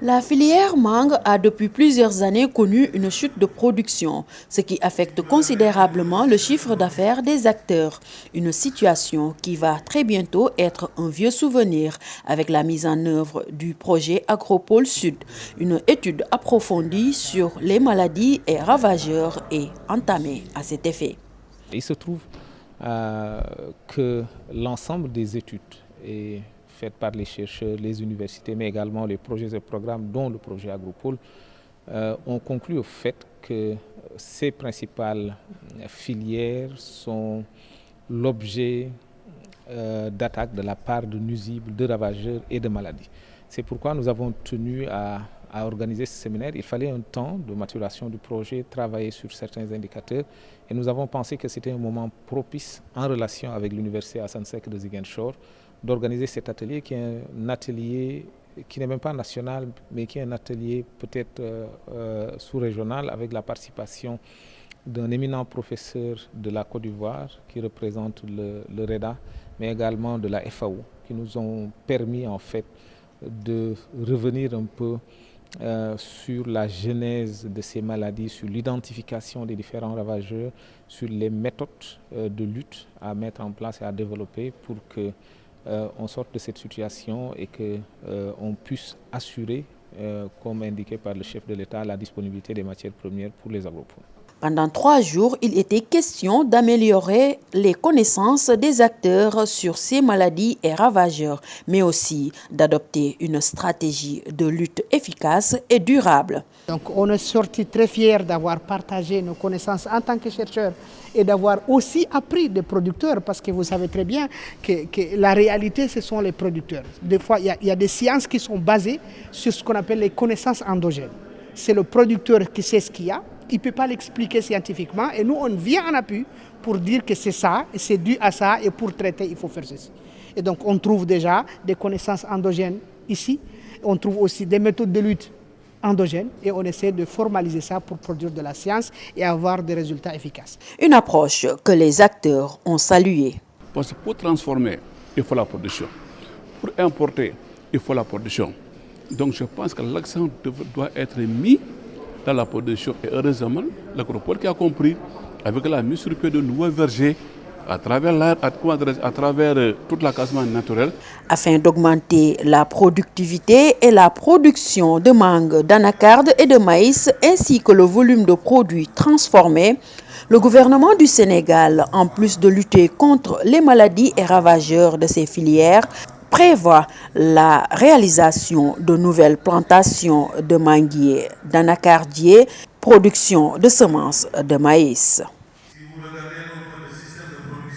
La filière mangue a depuis plusieurs années connu une chute de production, ce qui affecte considérablement le chiffre d'affaires des acteurs. Une situation qui va très bientôt être un vieux souvenir avec la mise en œuvre du projet Agropole Sud. Une étude approfondie sur les maladies et ravageurs est entamée à cet effet. Il se trouve que l'ensemble des études est faites par les chercheurs, les universités, mais également les projets et programmes, dont le projet Agropole, ont conclu au fait que ces principales filières sont l'objet d'attaques de la part de nuisibles, de ravageurs et de maladies. C'est pourquoi nous avons tenu à organiser ce séminaire. Il fallait un temps de maturation du projet, travailler sur certains indicateurs et nous avons pensé que c'était un moment propice en relation avec l'université Assane Seck de Ziguinchor d'organiser cet atelier qui est un atelier qui n'est même pas national mais qui est un atelier peut-être sous-régional avec la participation d'un éminent professeur de la Côte d'Ivoire qui représente le REDA, mais également de la FAO, qui nous ont permis en fait de revenir un peu sur la genèse de ces maladies, sur l'identification des différents ravageurs, sur les méthodes de lutte à mettre en place et à développer pour que on sorte de cette situation et qu'on puisse assurer, comme indiqué par le chef de l'État, la disponibilité des matières premières pour les agropoles. Pendant 3 jours, il était question d'améliorer les connaissances des acteurs sur ces maladies et ravageurs, mais aussi d'adopter une stratégie de lutte efficace et durable. Donc on est sorti très fiers d'avoir partagé nos connaissances en tant que chercheurs et d'avoir aussi appris des producteurs, parce que vous savez très bien que la réalité, ce sont les producteurs. Des fois, il y a des sciences qui sont basées sur ce qu'on appelle les connaissances endogènes. C'est le producteur qui sait ce qu'il y a. Il ne peut pas l'expliquer scientifiquement et nous, on vient en appui pour dire que c'est ça, et c'est dû à ça, et pour traiter, il faut faire ceci. Et donc, on trouve déjà des connaissances endogènes ici. On trouve aussi des méthodes de lutte endogènes et on essaie de formaliser ça pour produire de la science et avoir des résultats efficaces. Une approche que les acteurs ont saluée. Parce que pour transformer, il faut la production. Pour importer, il faut la production. Donc, je pense que l'accent doit être mis dans la production. Et heureusement, l'Agropole qui a compris, avec la mise sur pied de nouveaux vergers, à travers toute la casemance naturelle. Afin d'augmenter la productivité et la production de mangue, d'anacarde et de maïs, ainsi que le volume de produits transformés, le gouvernement du Sénégal, en plus de lutter contre les maladies et ravageurs de ces filières, prévoit la réalisation de nouvelles plantations de manguiers, d'anacardiers, production de semences de maïs.